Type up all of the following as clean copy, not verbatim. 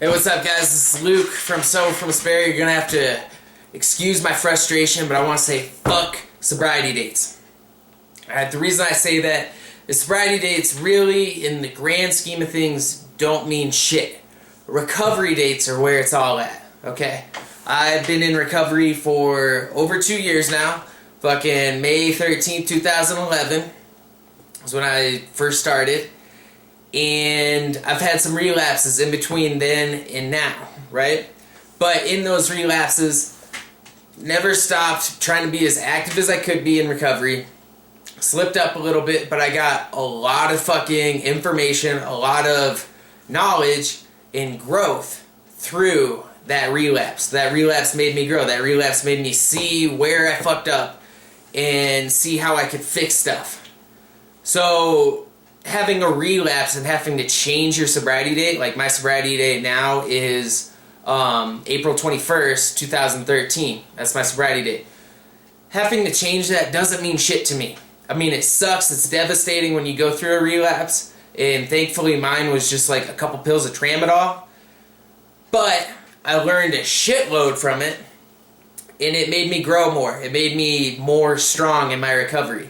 Hey, what's up, guys? This is Luke from Sober from Despair. You're gonna have to excuse my frustration, but I want to say fuck sobriety dates. Alright, the reason I say that is sobriety dates really, in the grand scheme of things, don't mean shit. Recovery dates are where it's all at, okay? I've been in recovery for over 2 years now. Fucking May 13th, 2011 was when I first started. And I've had some relapses in between then and now, right? But in those relapses, never stopped trying to be as active as I could be in recovery. Slipped up a little bit, but I got a lot of fucking information, a lot of knowledge and growth through that relapse. That relapse made me grow. That relapse made me see where I fucked up and see how I could fix stuff. So having a relapse and having to change your sobriety date, like my sobriety date now is April 21st, 2013. That's my sobriety date. Having to change that doesn't mean shit to me. I mean, it sucks. It's devastating when you go through a relapse. And thankfully mine was just like a couple pills of Tramadol. But I learned a shitload from it. And it made me grow more. It made me more strong in my recovery.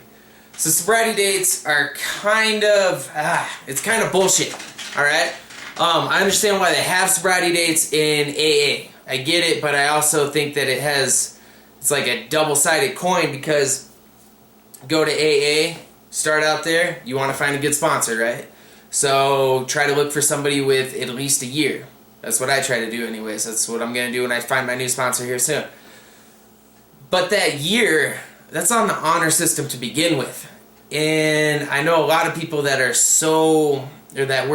So sobriety dates are kind of, it's kind of bullshit, alright? I understand why they have sobriety dates in AA. I get it, but I also think that it's like a double-sided coin, because go to AA, start out there, you want to find a good sponsor, right? So try to look for somebody with at least a year. That's what I try to do anyways. That's what I'm going to do when I find my new sponsor here soon. But that year, that's on the honor system to begin with. And I know a lot of people that were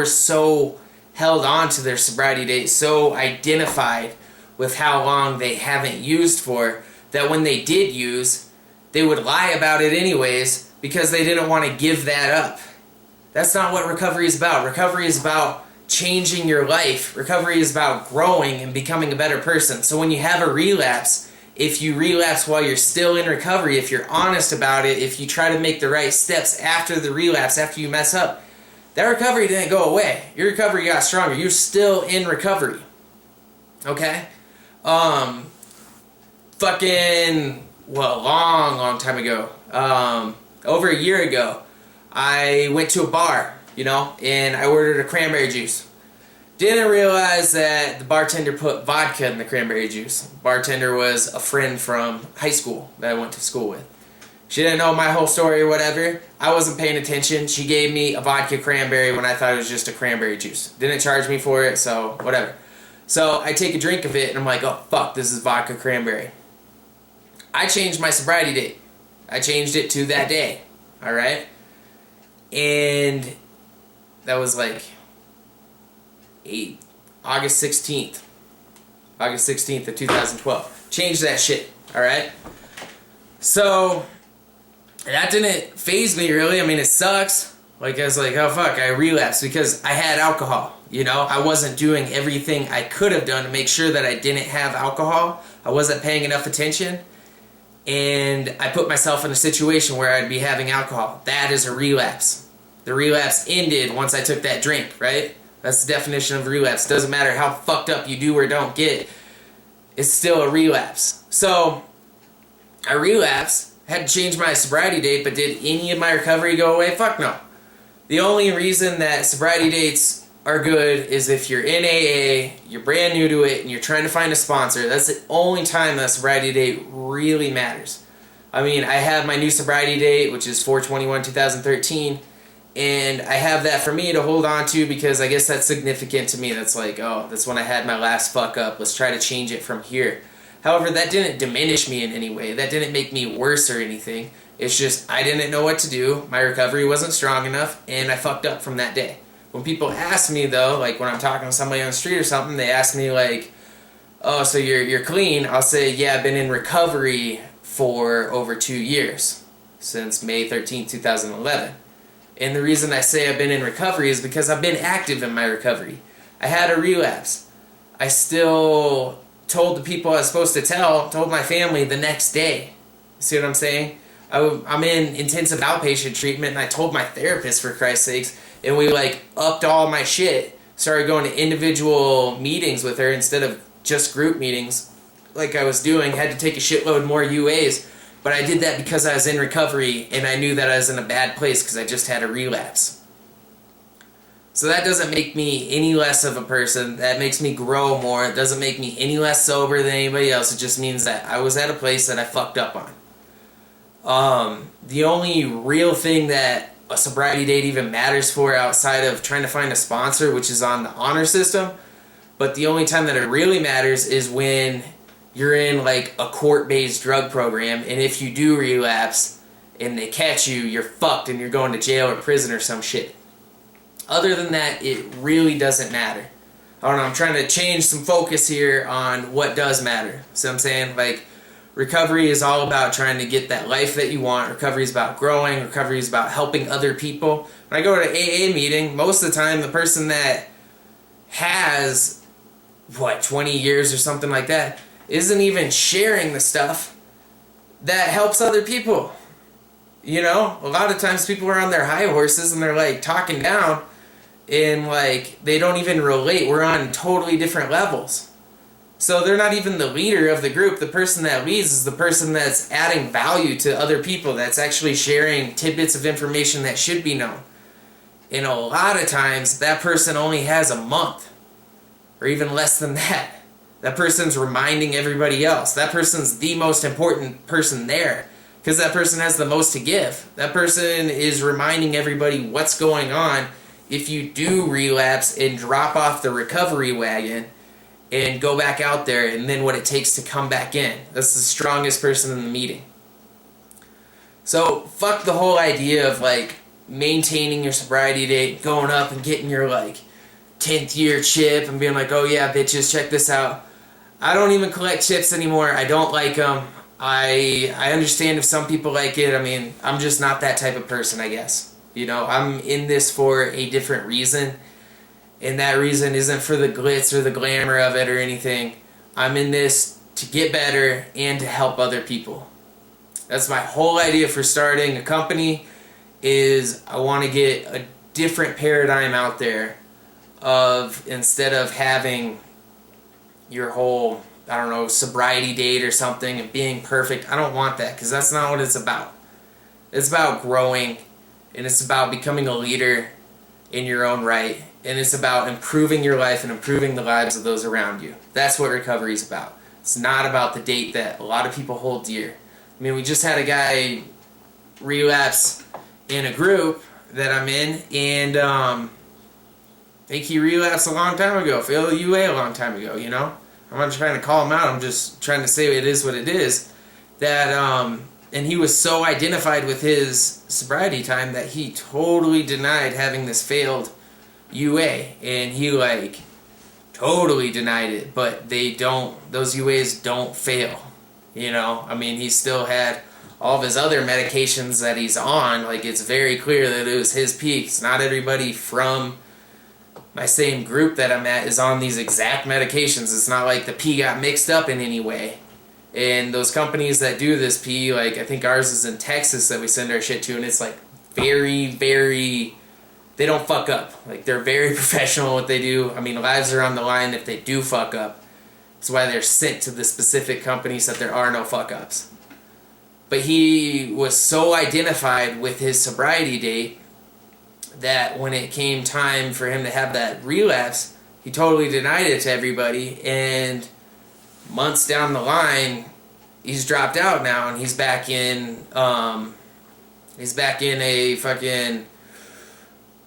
so held on to their sobriety date, so identified with how long they haven't used for, that when they did use, they would lie about it anyways because they didn't want to give that up. That's not what recovery is about. Recovery is about changing your life. Recovery is about growing and becoming a better person. So when you have a relapse, if you relapse while you're still in recovery, if you're honest about it, if you try to make the right steps after the relapse, after you mess up, that recovery didn't go away. Your recovery got stronger. You're still in recovery. Okay? A long time ago, over a year ago, I went to a bar, and I ordered a cranberry juice. Didn't realize that the bartender put vodka in the cranberry juice. The bartender was a friend from high school that I went to school with. She didn't know my whole story or whatever. I wasn't paying attention. She gave me a vodka cranberry when I thought it was just a cranberry juice. Didn't charge me for it, so whatever. So I take a drink of it and I'm like, oh fuck, this is vodka cranberry. I changed my sobriety date. I changed it to that day. Alright? And that was like August 16th of 2012. Change that shit, alright? So, that didn't faze me really. I mean, it sucks. I was like, oh fuck, I relapsed because I had alcohol, I wasn't doing everything I could have done to make sure that I didn't have alcohol. I wasn't paying enough attention. And I put myself in a situation where I'd be having alcohol. That is a relapse. The relapse ended once I took that drink, right? That's the definition of relapse. Doesn't matter how fucked up you do or don't get, it's still a relapse. So, I relapsed, had to change my sobriety date, but did any of my recovery go away? Fuck no. The only reason that sobriety dates are good is if you're in AA, you're brand new to it, and you're trying to find a sponsor. That's the only time that sobriety date really matters. I mean, I have my new sobriety date, which is 4/21/2013, and I have that for me to hold on to because I guess that's significant to me. That's like, oh, that's when I had my last fuck up. Let's try to change it from here. However, that didn't diminish me in any way. That didn't make me worse or anything. It's just I didn't know what to do. My recovery wasn't strong enough, and I fucked up from that day. When people ask me, though, like when I'm talking to somebody on the street or something, they ask me like, oh, so you're clean? I'll say, yeah, I've been in recovery for over 2 years, since May 13th, 2011. And the reason I say I've been in recovery is because I've been active in my recovery. I had a relapse. I still told the people I was supposed to told my family the next day. See what I'm saying? I'm in intensive outpatient treatment, and I told my therapist, for Christ's sakes, and we upped all my shit started going to individual meetings with her instead of just group meetings like I was doing. Had to take a shitload more UAs, but I did that because I was in recovery and I knew that I was in a bad place because I just had a relapse. So that doesn't make me any less of a person. That makes me grow more. It doesn't make me any less sober than anybody else. It just means that I was at a place that I fucked up on. The only real thing that a sobriety date even matters for outside of trying to find a sponsor, which is on the honor system, but the only time that it really matters is when you're in like a court-based drug program, and if you do relapse and they catch you, you're fucked and you're going to jail or prison or some shit. Other than that, it really doesn't matter. I don't know, I'm trying to change some focus here on what does matter. See what I'm saying? Like, recovery is all about trying to get that life that you want. Recovery is about growing. Recovery is about helping other people. When I go to an AA meeting, most of the time the person that has, 20 years or something like that, isn't even sharing the stuff that helps other people. You know, a lot of times people are on their high horses and they're like talking down and like they don't even relate. We're on totally different levels. So they're not even the leader of the group. The person that leads is the person that's adding value to other people, that's actually sharing tidbits of information that should be known. And a lot of times that person only has a month or even less than that. That person's reminding everybody else. That person's the most important person there because that person has the most to give. That person is reminding everybody what's going on if you do relapse and drop off the recovery wagon and go back out there, and then what it takes to come back in. That's the strongest person in the meeting. So fuck the whole idea of like maintaining your sobriety date, going up and getting your like 10th year chip and being like, oh yeah bitches, check this out. I don't even collect chips anymore. I don't like them. I understand if some people like it. I mean, I'm just not that type of person, I guess. You know, I'm in this for a different reason. And that reason isn't for the glitz or the glamour of it or anything. I'm in this to get better and to help other people. That's my whole idea for starting a company, is I want to get a different paradigm out there of, instead of having your whole, I don't know, sobriety date or something and being perfect. I don't want that, because that's not what it's about. It's about growing, and it's about becoming a leader in your own right, and it's about improving your life and improving the lives of those around you. That's what recovery is about. It's not about the date that a lot of people hold dear. I mean, we just had a guy relapse in a group that I'm in, and I think he relapsed a long time ago, failed UA a long time ago, you know? I'm not trying to call him out, I'm just trying to say it is what it is. That, and he was so identified with his sobriety time that he totally denied having this failed UA. And he, like, totally denied it, but those UAs don't fail, you know? I mean, he still had all of his other medications that he's on. Like, it's very clear that it was his peaks. Not everybody from my same group that I'm at is on these exact medications. It's not like the P got mixed up in any way. And those companies that do this P, like I think ours is in Texas that we send our shit to, and it's like very, very, they don't fuck up. Like, they're very professional what they do. I mean, lives are on the line if they do fuck up. That's why they're sent to the specific companies that there are no fuck ups. But he was so identified with his sobriety date that when it came time for him to have that relapse, he totally denied it to everybody, and months down the line, he's dropped out now, and he's back in a fucking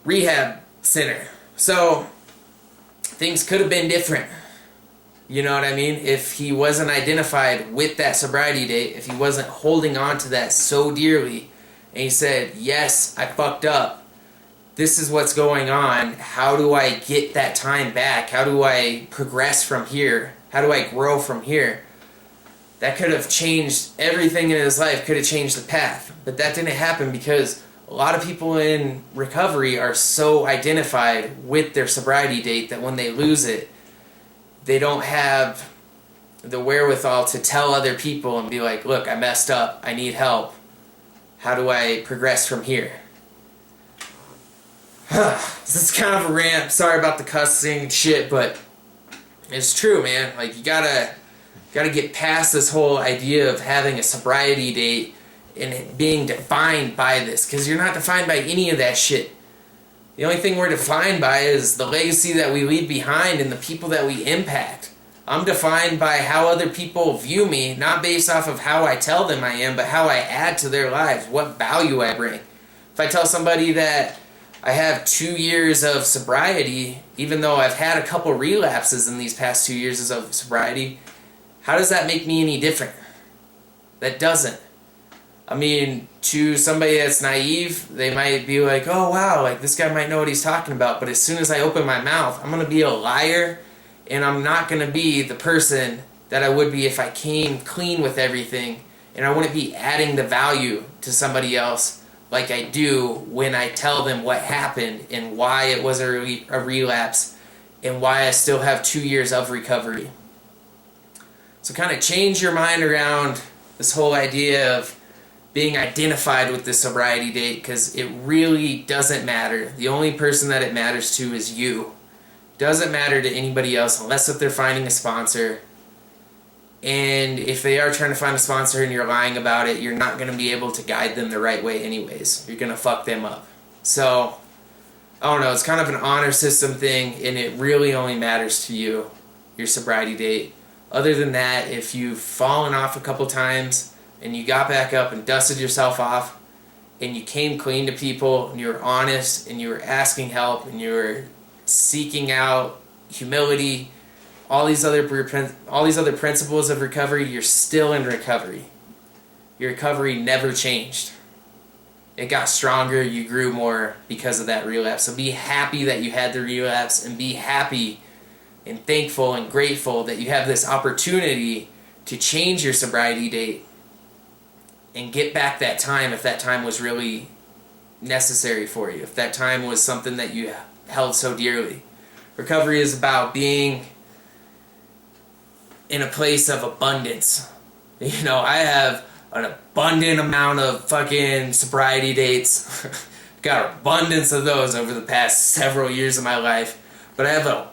rehab center. So things could have been different. You know what I mean? If he wasn't identified with that sobriety date, if he wasn't holding on to that so dearly, and he said, yes, I fucked up. This is what's going on. How do I get that time back? How do I progress from here? How do I grow from here? That could have changed everything in his life, could have changed the path. But that didn't happen because a lot of people in recovery are so identified with their sobriety date that when they lose it, they don't have the wherewithal to tell other people and be like, look, I messed up. I need help. How do I progress from here? This is kind of a rant. Sorry about the cussing and shit, but it's true, man. Like, you gotta get past this whole idea of having a sobriety date and it being defined by this, because you're not defined by any of that shit. The only thing we're defined by is the legacy that we leave behind and the people that we impact. I'm defined by how other people view me, not based off of how I tell them I am, but how I add to their lives, what value I bring. If I tell somebody that I have 2 years of sobriety, even though I've had a couple relapses in these past 2 years of sobriety, how does that make me any different? That doesn't. I mean, to somebody that's naive, they might be like, oh wow, like this guy might know what he's talking about, but as soon as I open my mouth, I'm going to be a liar, and I'm not going to be the person that I would be if I came clean with everything, and I wouldn't be adding the value to somebody else like I do when I tell them what happened and why it was a relapse and why I still have 2 years of recovery. So kind of change your mind around this whole idea of being identified with the sobriety date, because it really doesn't matter. The only person that it matters to is you. It doesn't matter to anybody else unless if they're finding a sponsor. And if they are trying to find a sponsor and you're lying about it, you're not going to be able to guide them the right way anyways. You're going to fuck them up. So, I don't know, it's kind of an honor system thing, and it really only matters to you, your sobriety date. Other than that, if you've fallen off a couple times and you got back up and dusted yourself off and you came clean to people and you were honest and you were asking help and you were seeking out humility, all these other principles of recovery, you're still in recovery. Your recovery never changed. It got stronger, you grew more because of that relapse. So be happy that you had the relapse, and be happy and thankful and grateful that you have this opportunity to change your sobriety date and get back that time if that time was really necessary for you, if that time was something that you held so dearly. Recovery is about being in a place of abundance. You know, I have an abundant amount of fucking sobriety dates. Got an abundance of those over the past several years of my life. But I have an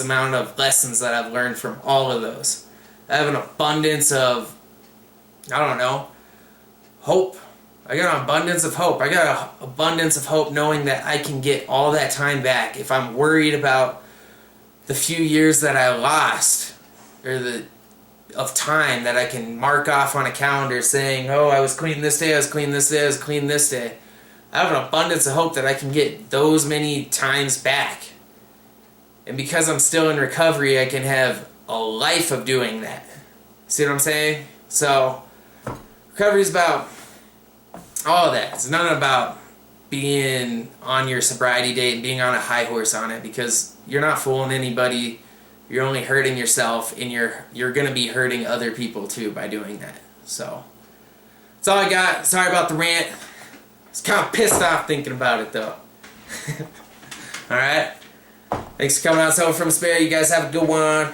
amount of lessons that I've learned from all of those. I have an abundance of, I don't know, hope. I got an abundance of hope. I got an abundance of hope knowing that I can get all that time back. If I'm worried about the few years that I lost, or of time that I can mark off on a calendar saying, oh, I was clean this day, I was clean this day, I was clean this day. I have an abundance of hope that I can get those many times back. And because I'm still in recovery, I can have a life of doing that. See what I'm saying? So, recovery is about all of that. It's not about being on your sobriety date and being on a high horse on it, because you're not fooling anybody. You're only hurting yourself, and you're going to be hurting other people too by doing that. So, that's all I got. Sorry about the rant. I was kind of pissed off thinking about it though. Alright? Thanks for coming out. So from Spare, you guys have a good one.